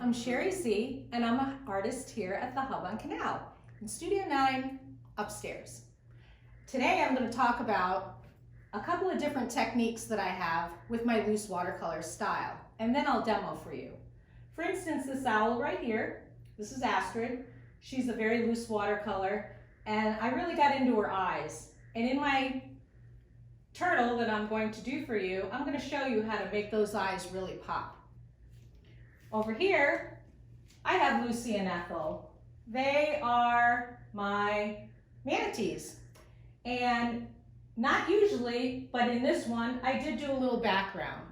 I'm Sheri, and I'm an artist here at the Hub on Canal in Studio 9 upstairs. Today I'm going to talk about a couple of different techniques that I have with my loose watercolor style, and then I'll demo for you. For instance, this owl right here, this is Astrid. She's a very loose watercolor, and I really got into her eyes. And in my turtle that I'm going to do for you, I'm going to show you how to make those eyes really pop. Over here, I have Lucy and Ethel. They are my manatees. And not usually, but in this one, I did do a little background.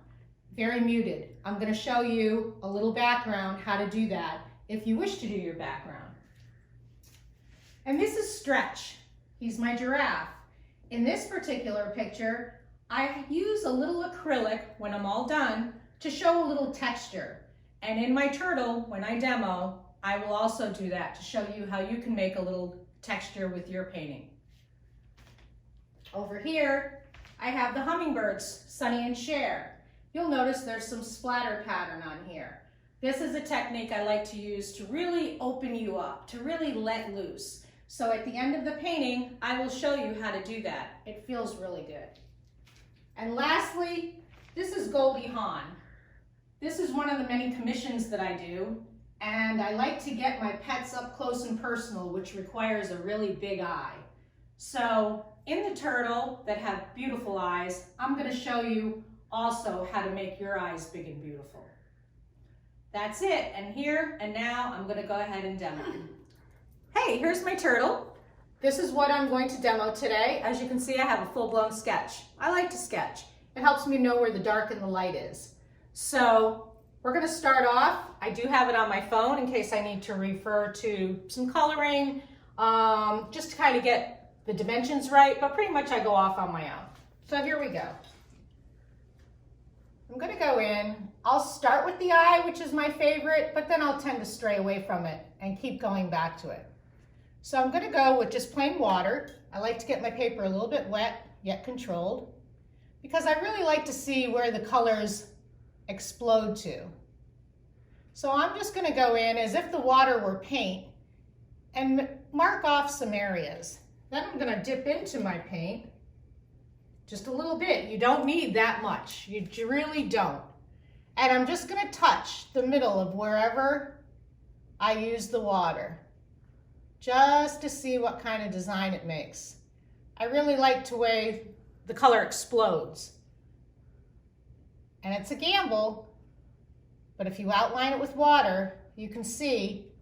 Very muted. I'm going to show you a little background, how to do that, if you wish to do your background. And this is Stretch. He's my giraffe. In this particular picture, I use a little acrylic when I'm all done to show a little texture. And in my turtle, when I demo, I will also do that to show you how you can make a little texture with your painting. Over here, I have the Hummingbirds, Sonny and Cher. You'll notice there's some splatter pattern on here. This is a technique I like to use to really open you up, to really let loose. So at the end of the painting, I will show you how to do that. It feels really good. And lastly, this is Goldie Hawn. This is one of the many commissions that I do, and I like to get my pets up close and personal, which requires a really big eye. So in the turtle that have beautiful eyes, I'm going to show you also how to make your eyes big and beautiful. That's it, and here and now I'm going to go ahead and demo. Hey, here's my turtle. This is what I'm going to demo today. As you can see, I have a full-blown sketch. I like to sketch. It helps me know where the dark and the light is. So we're going to start off. I do have it on my phone in case I need to refer to some coloring, just to kind of get the dimensions right, but pretty much I go off on my own. So here we go. I'm going to go in. I'll start with the eye, which is my favorite, but then I'll tend to stray away from it and keep going back to it. So I'm going to go with just plain water. I like to get my paper a little bit wet, yet controlled, because I really like to see where the colors explode to. So I'm just going to go in as if the water were paint and mark off some areas. Then I'm going to dip into my paint just a little bit. You don't need that much. You really don't. And I'm just going to touch the middle of wherever I use the water, just to see what kind of design it makes. I really like the way the color explodes. And it's a gamble, but if you outline it with water, you can see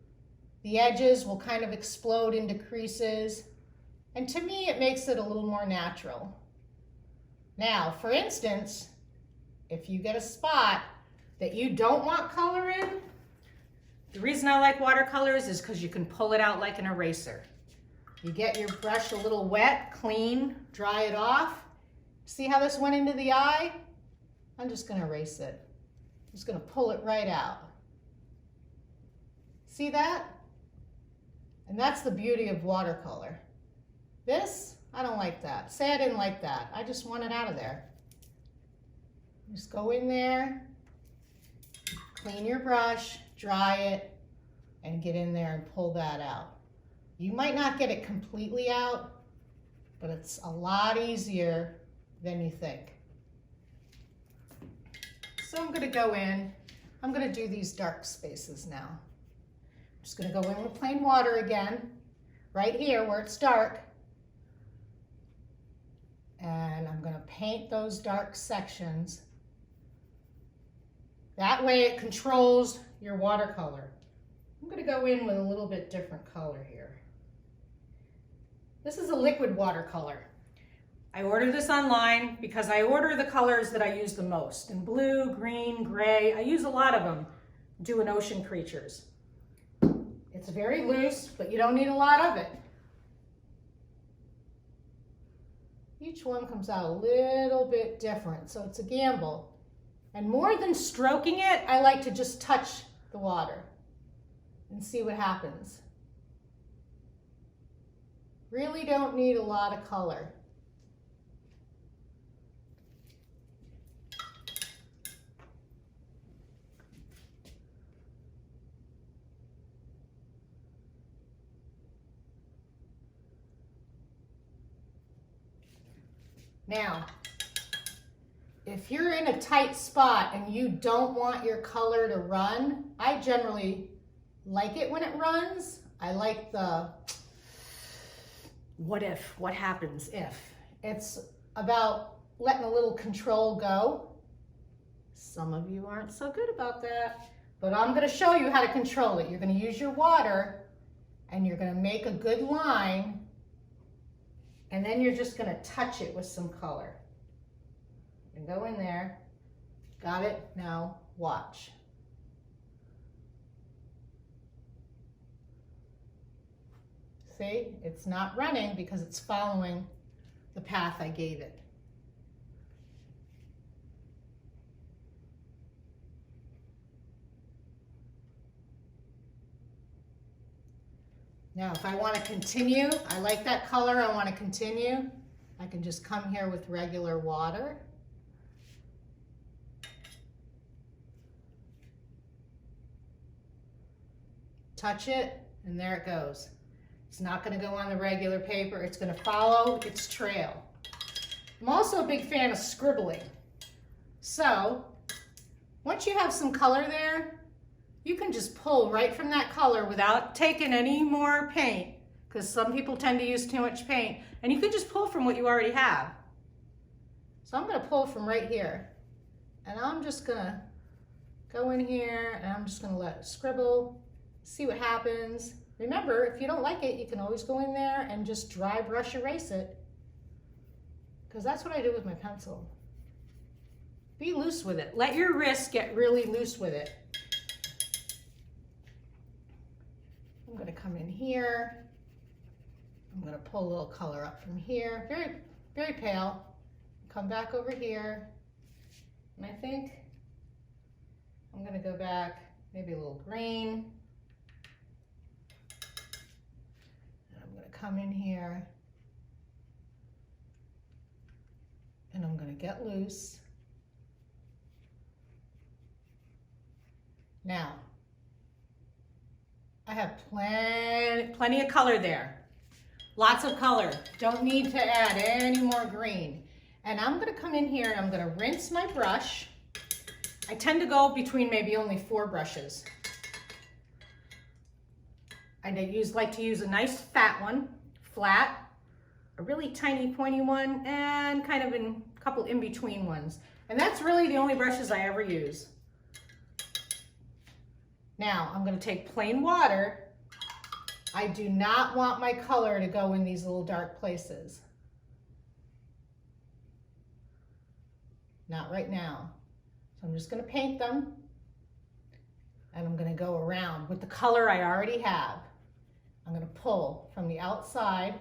the edges will kind of explode into creases. And to me, it makes it a little more natural. Now, for instance, if you get a spot that you don't want color in, the reason I like watercolors is because you can pull it out like an eraser. You get your brush a little wet, clean, dry it off. See how this went into the eye? I'm just going to erase it. I'm just going to pull it right out. See that? And that's the beauty of watercolor. This, I don't like that. Say I didn't like that. I just want it out of there. Just go in there, clean your brush, dry it, and get in there and pull that out. You might not get it completely out, but it's a lot easier than you think. So I'm going to go in. I'm going to do these dark spaces now. I'm just going to go in with plain water again, right here where it's dark. And I'm going to paint those dark sections. That way it controls your watercolor. I'm going to go in with a little bit different color here. This is a liquid watercolor. I ordered this online because I order the colors that I use the most. In blue, green, gray, I use a lot of them doing ocean creatures. It's very loose, but you don't need a lot of it. Each one comes out a little bit different, so it's a gamble. And more than stroking it, I like to just touch the water and see what happens. Really don't need a lot of color. Now, if you're in a tight spot and you don't want your color to run, I generally like it when it runs. I like the what if, what happens if. It's about letting a little control go. Some of you aren't so good about that, but I'm going to show you how to control it. You're going to use your water and you're going to make a good line. And then you're just going to touch it with some color. And go in there. Got it? Now watch. See, it's not running because it's following the path I gave it. Now, if I want to continue, I like that color, I want to continue, I can just come here with regular water. Touch it, and there it goes. It's not going to go on the regular paper, it's going to follow its trail. I'm also a big fan of scribbling. So, once you have some color there, you can just pull right from that color without taking any more paint, because some people tend to use too much paint, and you can just pull from what you already have. So I'm going to pull from right here, and I'm just going to go in here, and I'm just going to let it scribble, see what happens. Remember, if you don't like it, you can always go in there and just dry brush erase it, because that's what I do with my pencil. Be loose with it. Let your wrist get really loose with it. I'm going to come in here. I'm going to pull a little color up from here. Very, very pale. Come back over here. And I think I'm going to go back maybe a little green. And I'm going to come in here. And I'm going to get loose. Now, I have plenty of color there. Lots of color. Don't need to add any more green. And I'm going to come in here and I'm going to rinse my brush. I tend to go between maybe only 4 brushes. I like to use a nice fat one, flat, a really tiny pointy one, and kind of a couple in-between ones. And that's really the only brushes I ever use. Now, I'm going to take plain water. I do not want my color to go in these little dark places. Not right now. So I'm just going to paint them. And I'm going to go around with the color I already have. I'm going to pull from the outside.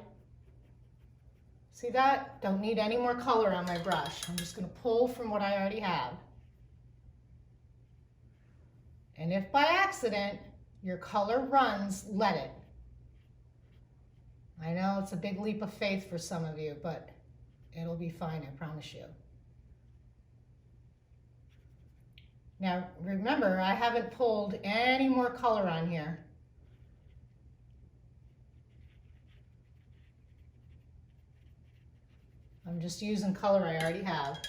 See that? Don't need any more color on my brush. I'm just going to pull from what I already have. And if by accident your color runs, let it. I know it's a big leap of faith for some of you, but it'll be fine, I promise you. Now remember, I haven't pulled any more color on here. I'm just using color I already have.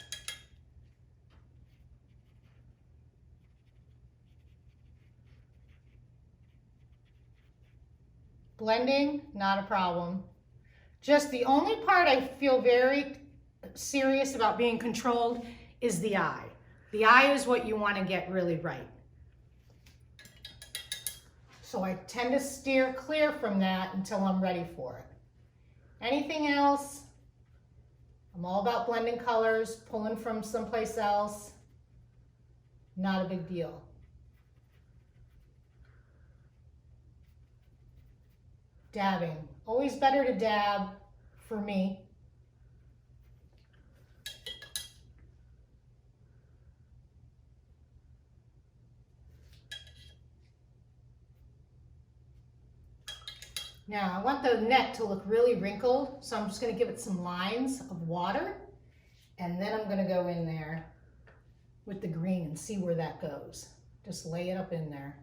Blending, not a problem. Just the only part I feel very serious about being controlled is the eye. The eye is what you want to get really right. So I tend to steer clear from that until I'm ready for it. Anything else, I'm all about blending colors, pulling from someplace else. Not a big deal. Dabbing. Always better to dab for me. Now I want the net to look really wrinkled, so I'm just going to give it some lines of water, and then I'm going to go in there with the green and see where that goes. Just lay it up in there.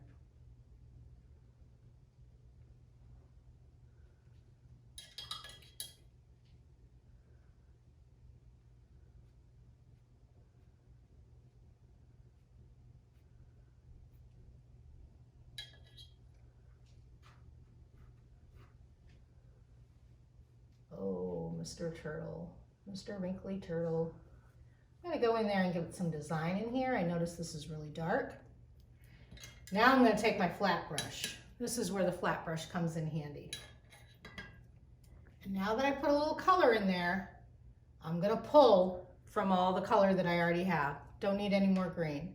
Oh, Mr. Turtle, Mr. Wrinkly Turtle. I'm going to go in there and give it some design in here. I notice this is really dark. Now I'm going to take my flat brush. This is where the flat brush comes in handy. And now that I put a little color in there, I'm going to pull from all the color that I already have. Don't need any more green.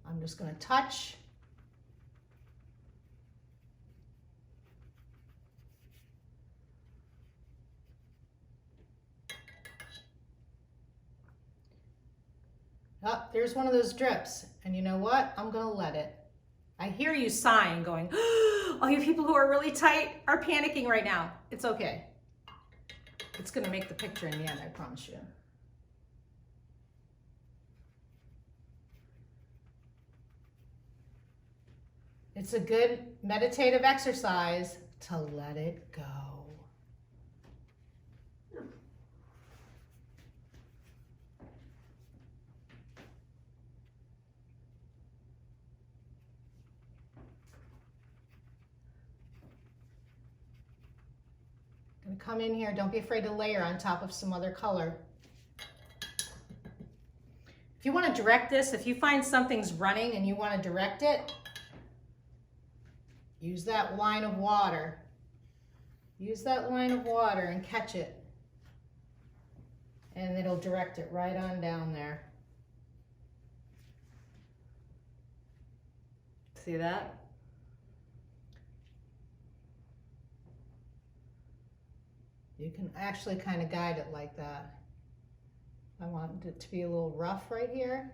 I'm just going to touch. Oh, there's one of those drips. And you know what? I'm going to let it. I hear you sighing, going, oh, you people who are really tight are panicking right now. It's okay. It's going to make the picture in the end, I promise you. It's a good meditative exercise to let it go. Come in here, don't be afraid to layer on top of some other color. If you want to direct this, if you find something's running and you want to direct it, use that line of water. Use that line of water and catch it. And it'll direct it right on down there. See that? You can actually kind of guide it like that. I want it to be a little rough right here.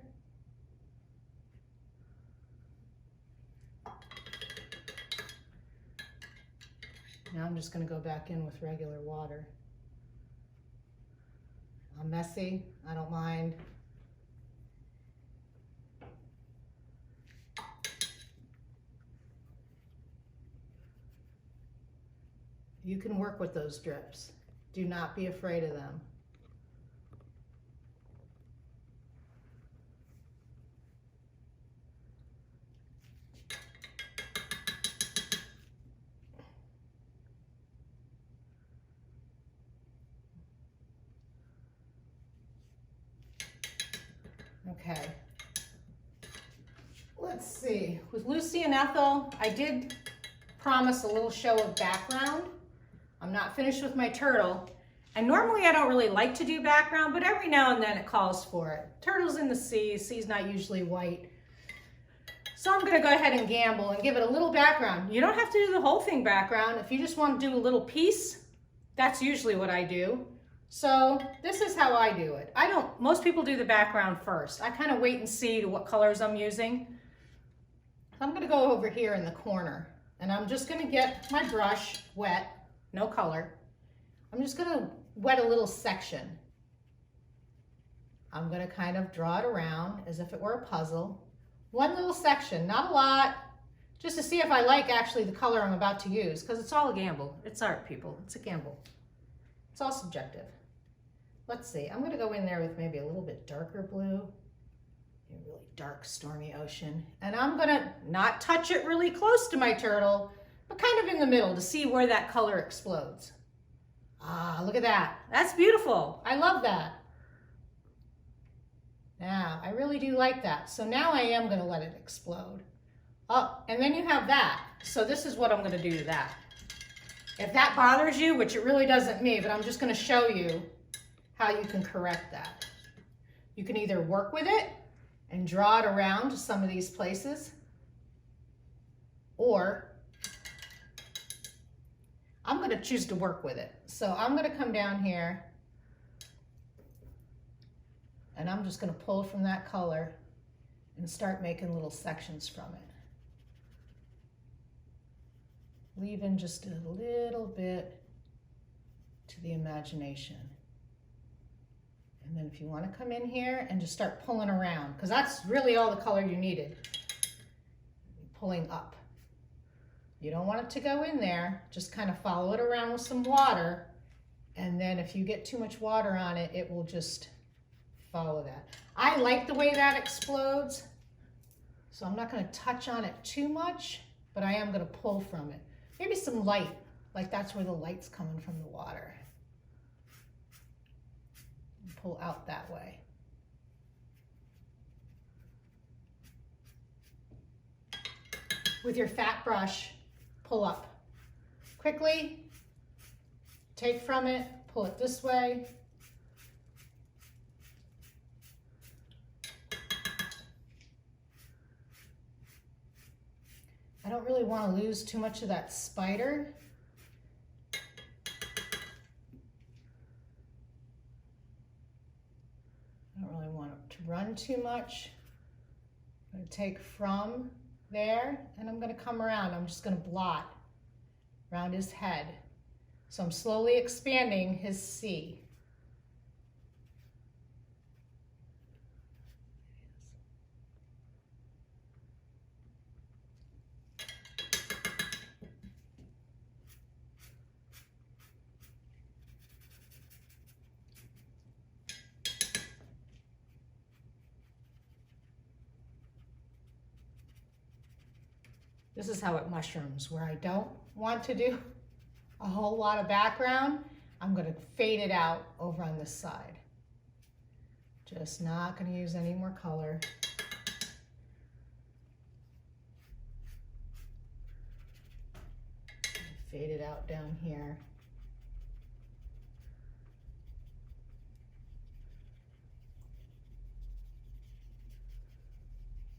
Now I'm just going to go back in with regular water. I'm messy, I don't mind. You can work with those drips. Do not be afraid of them. Okay. Let's see. With Lucy and Ethel, I did promise a little show of background. I'm not finished with my turtle. And normally I don't really like to do background, but every now and then it calls for it. Turtle's in the sea, sea's not usually white. So I'm gonna go ahead and gamble and give it a little background. You don't have to do the whole thing background. If you just want to do a little piece, that's usually what I do. So this is how I do it. Most people do the background first. I kind of wait and see to what colors I'm using. I'm gonna go over here in the corner and I'm just gonna get my brush wet. No color. I'm just going to wet a little section. I'm going to kind of draw it around as if it were a puzzle. One little section, not a lot, just to see if I like actually the color I'm about to use, because it's all a gamble. It's art, people. It's a gamble. It's all subjective. Let's see. I'm going to go in there with maybe a little bit darker blue. A really dark, stormy ocean. And I'm going to not touch it really close to my turtle, but kind of in the middle to see where that color explodes. Ah, look at that. That's beautiful. I love that. Now, I really do like that. So now I am going to let it explode. Oh, and then you have that. So this is what I'm going to do to that. If that bothers you, which it really doesn't me, but I'm just going to show you how you can correct that. You can either work with it and draw it around to some of these places, or I'm going to choose to work with it. So I'm going to come down here and I'm just going to pull from that color and start making little sections from it. leaving just a little bit to the imagination. And then if you want to come in here and just start pulling around, because that's really all the color you needed. Pulling up. You don't want it to go in there, just kind of follow it around with some water, and then if you get too much water on it, it will just follow that. I like the way that explodes, so I'm not going to touch on it too much, but I am going to pull from it. Maybe some light, like that's where the light's coming from the water. Pull out that way. With your fat brush, pull up. Quickly, take from it, pull it this way. I don't really want to lose too much of that spider. I don't really want it to run too much. I'm going to take from there and I'm going to come around. I'm just going to blot around his head. So I'm slowly expanding his C. This is how it mushrooms, where I don't want to do a whole lot of background. I'm going to fade it out over on this side. Just not going to use any more color. Fade it out down here.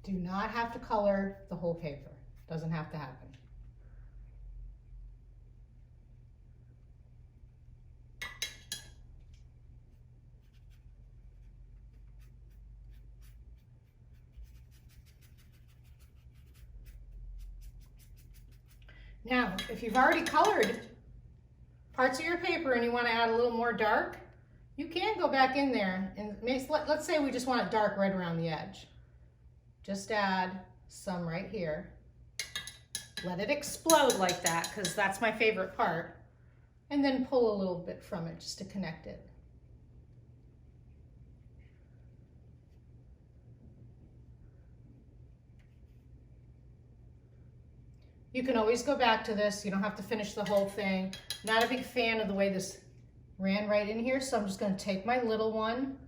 Do not have to color the whole paper. Doesn't have to happen. Now, if you've already colored parts of your paper and you want to add a little more dark, you can go back in there and let's say we just want it dark right around the edge. Just add some right here. Let it explode like that, because that's my favorite part. And then pull a little bit from it just to connect it. You can always go back to this. You don't have to finish the whole thing. Not a big fan of the way this ran right in here, so I'm just going to take my little one,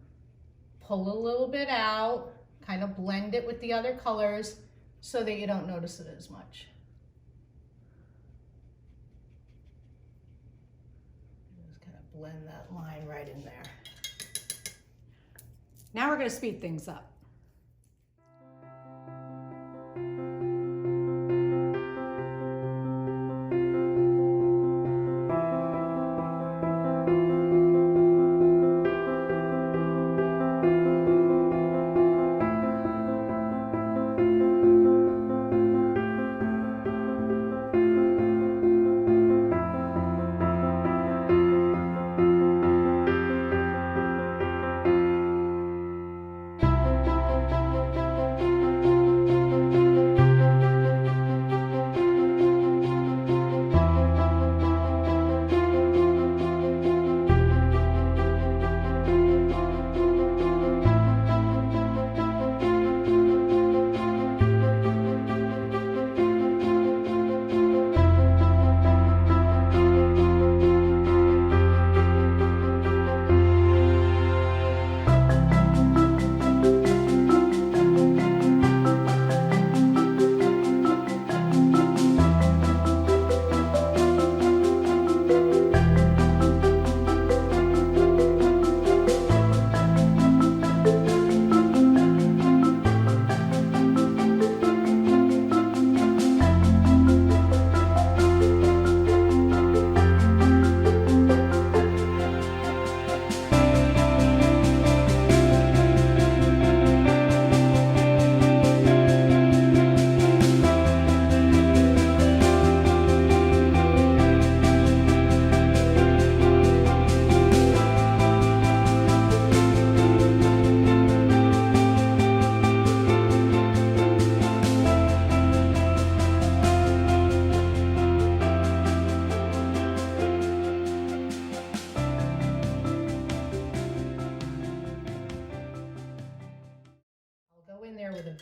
pull a little bit out, kind of blend it with the other colors so that you don't notice it as much. Just kind of blend that line right in there. Now we're going to speed things up.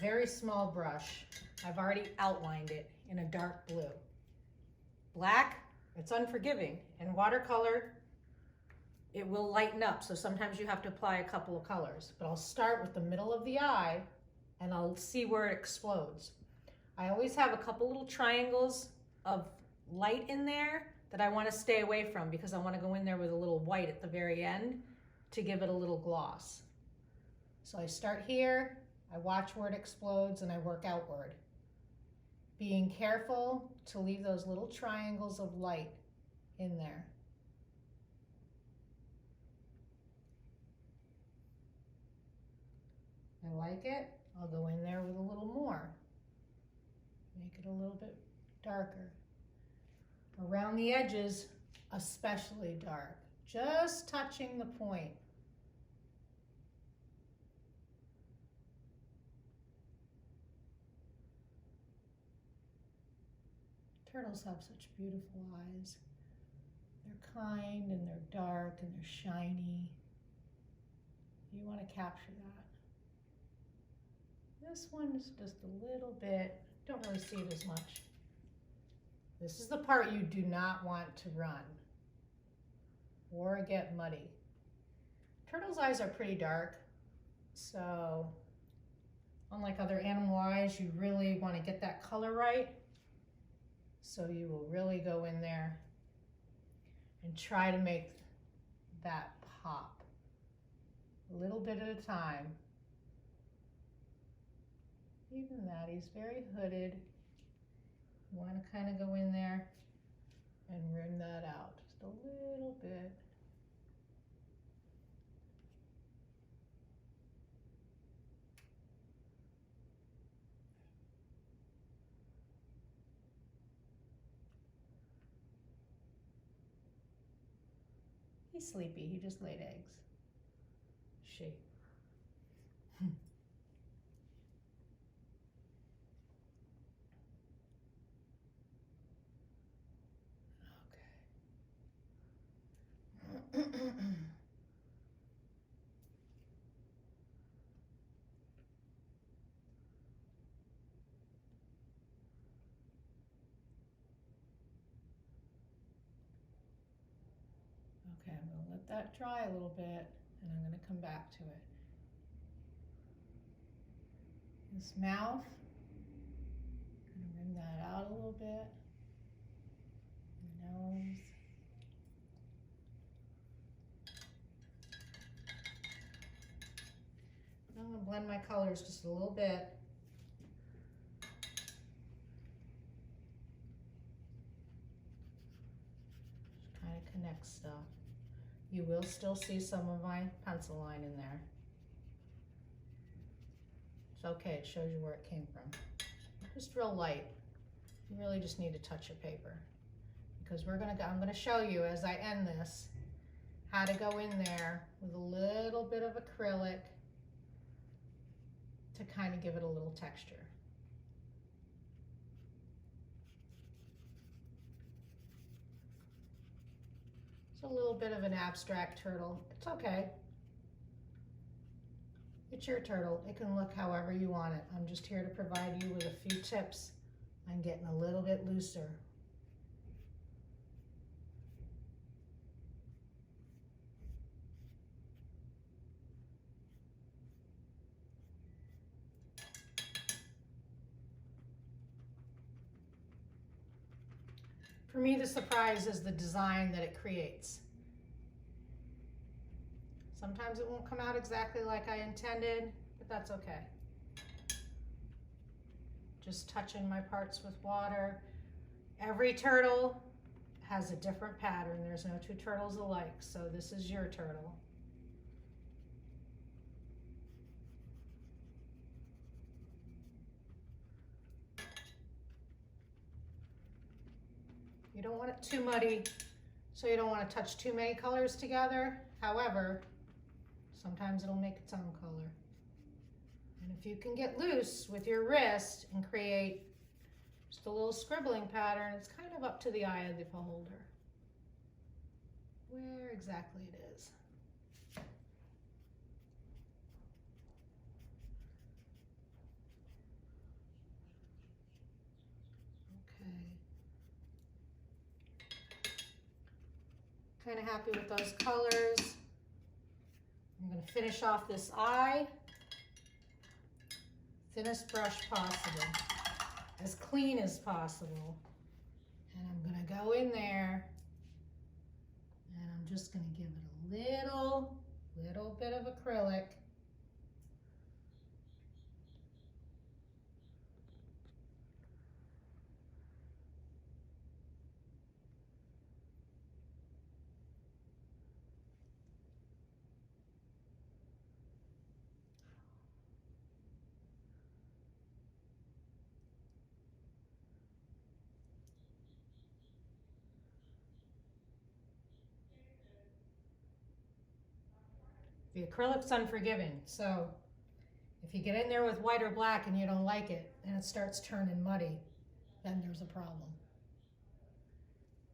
very small brush. I've already outlined it in a dark blue. Black, it's unforgiving. And watercolor, it will lighten up. So sometimes you have to apply a couple of colors. But I'll start with the middle of the eye and I'll see where it explodes. I always have a couple little triangles of light in there that I want to stay away from because I want to go in there with a little white at the very end to give it a little gloss. So I start here, I watch where it explodes, and I work outward. Being careful to leave those little triangles of light in there. I like it, I'll go in there with a little more. Make it a little bit darker. Around the edges, especially dark. Just touching the point. Turtles have such beautiful eyes. They're kind and they're dark and they're shiny. You want to capture that. This one is just a little bit, don't really see it as much. This is the part you do not want to run or get muddy. Turtles' eyes are pretty dark, so unlike other animal eyes, you really want to get that color right. So you will really go in there and try to make that pop a little bit at a time. Even that, he's very hooded. You want to kind of go in there and rim that out just a little bit. He's sleepy, he just laid eggs. She. Okay. Okay, I'm going to let that dry a little bit and I'm going to come back to it. This mouth, I'm going to bring that out a little bit. The nose. I'm going to blend my colors just a little bit. Just kind of connect stuff. You will still see some of my pencil line in there. It's okay, it shows you where it came from. Just real light. You really just need to touch your paper. Because I'm gonna show you as I end this how to go in there with a little bit of acrylic to kind of give it a little texture. It's a little bit of an abstract turtle. It's okay. It's your turtle. It can look however you want it. I'm just here to provide you with a few tips on getting a little bit looser. For me, the surprise is the design that it creates. Sometimes it won't come out exactly like I intended, but that's okay. Just touching my parts with water. Every turtle has a different pattern. There's no two turtles alike, so this is your turtle. You don't want it too muddy, so you don't want to touch too many colors together. However, sometimes it'll make its own color. And if you can get loose with your wrist and create just a little scribbling pattern, it's kind of up to the eye of the beholder where exactly it is. Kind of happy with those colors. I'm going to finish off this eye. Thinnest brush possible. As clean as possible. And I'm going to go in there and I'm just going to give it a little bit of acrylic. The acrylic's unforgiving, so if you get in there with white or black and you don't like it and it starts turning muddy, then there's a problem.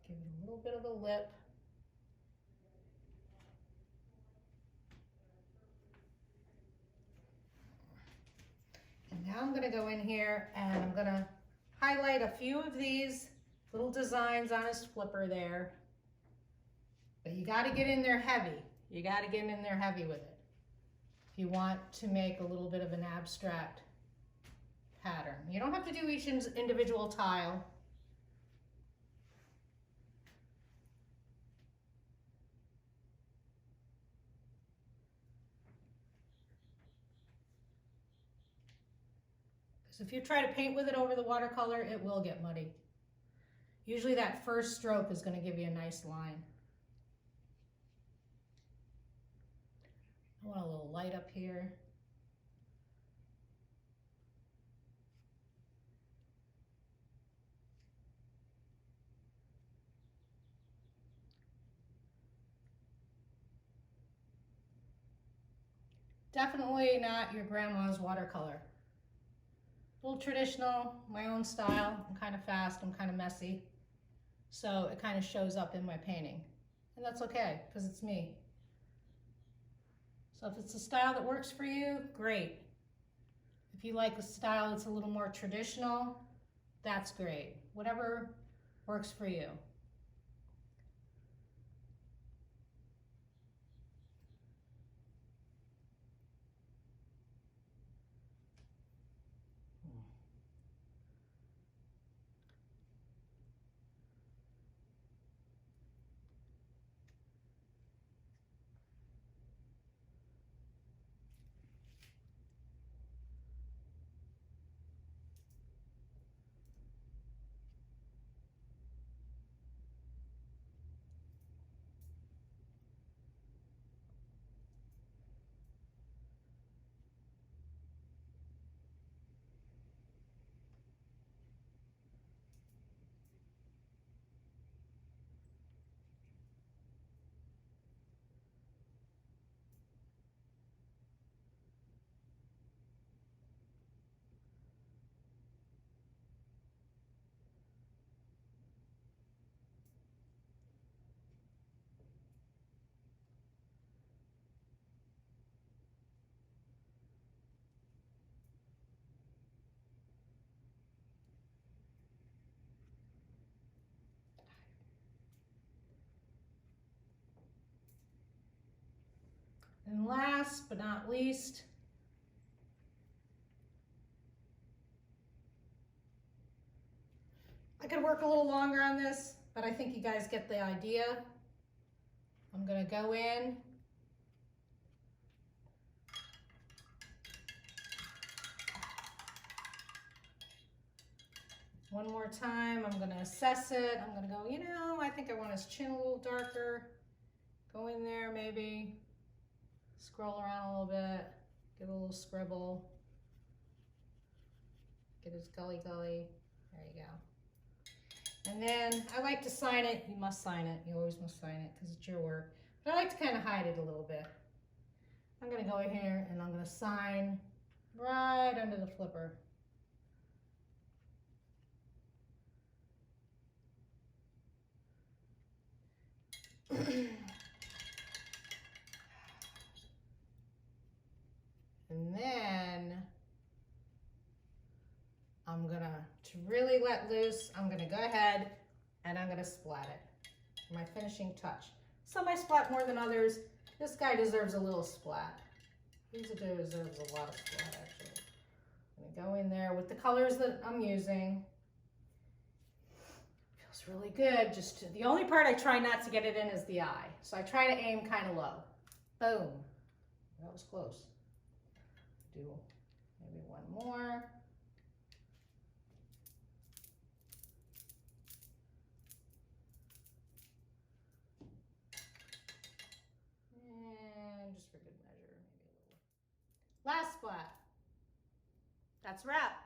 Give it a little bit of a lip. And now I'm going to go in here and I'm going to highlight a few of these little designs on his flipper there. But you got to get in there heavy. You got to get in there heavy with it if you want to make a little bit of an abstract pattern. You don't have to do each individual tile. Because if you try to paint with it over the watercolor, it will get muddy. Usually that first stroke is going to give you a nice line. I want a little light up here. Definitely not your grandma's watercolor. A little traditional, my own style. I'm kind of fast, I'm kind of messy. So it kind of shows up in my painting. And that's okay, because it's me. So if it's a style that works for you, great. If you like a style that's a little more traditional, that's great. Whatever works for you. And last but not least, I could work a little longer on this, but I think you guys get the idea. I'm going to go in. One more time, I'm going to assess it. I'm going to go, you know, I think I want his chin a little darker. Go in there maybe. Scroll around a little bit, get a little scribble, get his gully. There you go. And then I like to sign it. You must sign it. You always must sign it because it's your work. But I like to kind of hide it a little bit. I'm going to go in here and I'm going to sign right under the flipper. And then I'm gonna, to really let loose, I'm gonna go ahead and I'm gonna splat it. My finishing touch. Some I splat more than others. This guy deserves a little splat. He deserves a lot of splat, actually. I'm gonna go in there with the colors that I'm using. Feels really good. Just the only part I try not to get it in is the eye. So I try to aim kind of low. Boom. That was close. Do maybe one more. And just for good measure, maybe a little. Last splat. That's a wrap.